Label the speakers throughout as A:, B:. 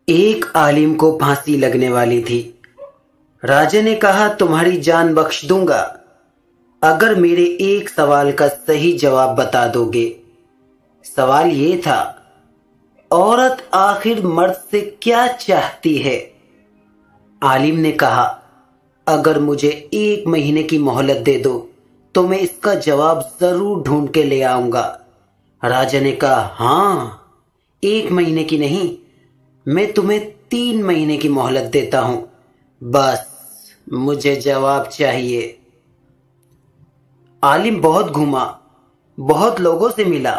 A: ایک عالم کو پھانسی لگنے والی تھی۔ راجا نے کہا تمہاری جان بخش دوں گا اگر میرے ایک سوال کا صحیح جواب بتا دو گے۔ سوال یہ تھا، عورت آخر مرد سے کیا چاہتی ہے؟ عالم نے کہا اگر مجھے 1 مہینے کی مہلت دے دو تو میں اس کا جواب ضرور ڈھونڈ کے لے آؤں گا۔ راجا نے کہا ہاں، 1 مہینے کی نہیں، میں تمہیں 3 مہینے کی مہلت دیتا ہوں، بس مجھے جواب چاہیے۔ عالم بہت گھوما، بہت لوگوں سے ملا،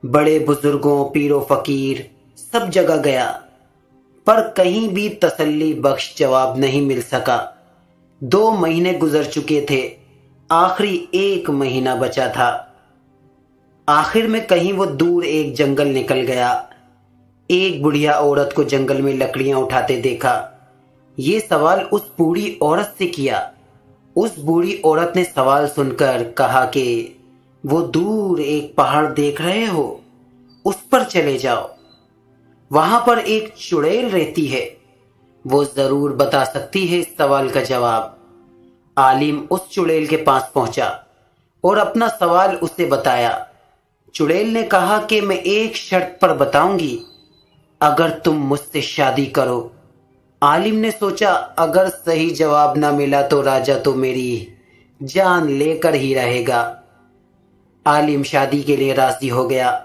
A: بڑے بزرگوں، پیر و فقیر، سب جگہ گیا، پر کہیں بھی تسلی بخش جواب نہیں مل سکا۔ 2 مہینے گزر چکے تھے، آخری 1 مہینہ بچا تھا۔ آخر میں کہیں وہ دور ایک جنگل نکل گیا۔ ایک بڑھیا عورت کو جنگل میں لکڑیاں اٹھاتے دیکھا۔ یہ سوال اس بوڑھی عورت سے کیا۔ اس بوڑھی عورت نے سوال سن کر کہا کہ وہ دور ایک پہاڑ دیکھ رہے ہو، اس پر چلے جاؤ، وہاں پر ایک چڑیل رہتی ہے، وہ ضرور بتا سکتی ہے اس سوال کا جواب۔ عالم اس چڑیل کے پاس پہنچا اور اپنا سوال اسے بتایا۔ چڑیل نے کہا کہ میں ایک شرط پر بتاؤں گی، اگر تم مجھ سے شادی کرو۔ عالم نے سوچا اگر صحیح جواب نہ ملا تو راجا تو میری جان لے کر ہی رہے گا۔ عالم شادی کے لیے راضی ہو گیا۔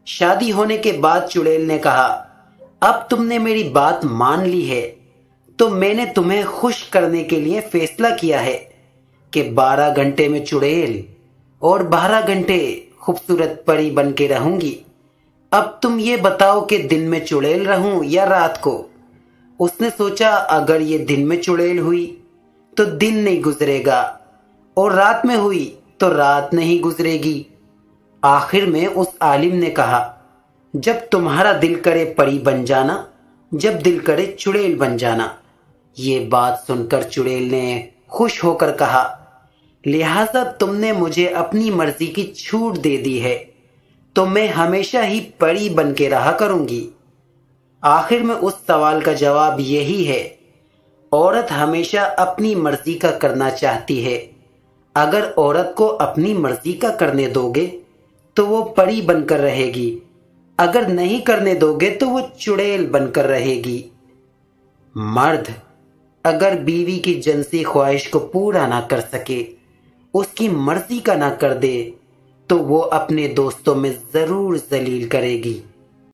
A: شادی ہونے کے بعد چڑیل نے کہا اب تم نے میری بات مان لی ہے تو میں نے تمہیں خوش کرنے کے لیے فیصلہ کیا ہے کہ 12 گھنٹے میں چڑیل اور 12 گھنٹے خوبصورت پری بن کے رہوں گی۔ اب تم یہ بتاؤ کہ دن میں چڑیل رہوں یا رات کو؟ اس نے سوچا اگر یہ دن میں چڑیل ہوئی تو دن نہیں گزرے گا، اور رات میں ہوئی تو رات نہیں گزرے گی۔ آخر میں اس عالم نے کہا جب تمہارا دل کرے پری بن جانا، جب دل کرے چڑیل بن جانا۔ یہ بات سن کر چڑیل نے خوش ہو کر کہا لہٰذا تم نے مجھے اپنی مرضی کی چھوٹ دے دی ہے تو میں ہمیشہ ہی پری بن کے رہا کروں گی۔ آخر میں اس سوال کا جواب یہی ہے، عورت ہمیشہ اپنی مرضی کا کرنا چاہتی ہے۔ اگر عورت کو اپنی مرضی کا کرنے دو گے تو وہ پری بن کر رہے گی، اگر نہیں کرنے دو گے تو وہ چڑیل بن کر رہے گی۔ مرد اگر بیوی کی جنسی خواہش کو پورا نہ کر سکے، اس کی مرضی کا نہ کر دے، تو وہ اپنے دوستوں میں ضرور ذلیل کرے گی۔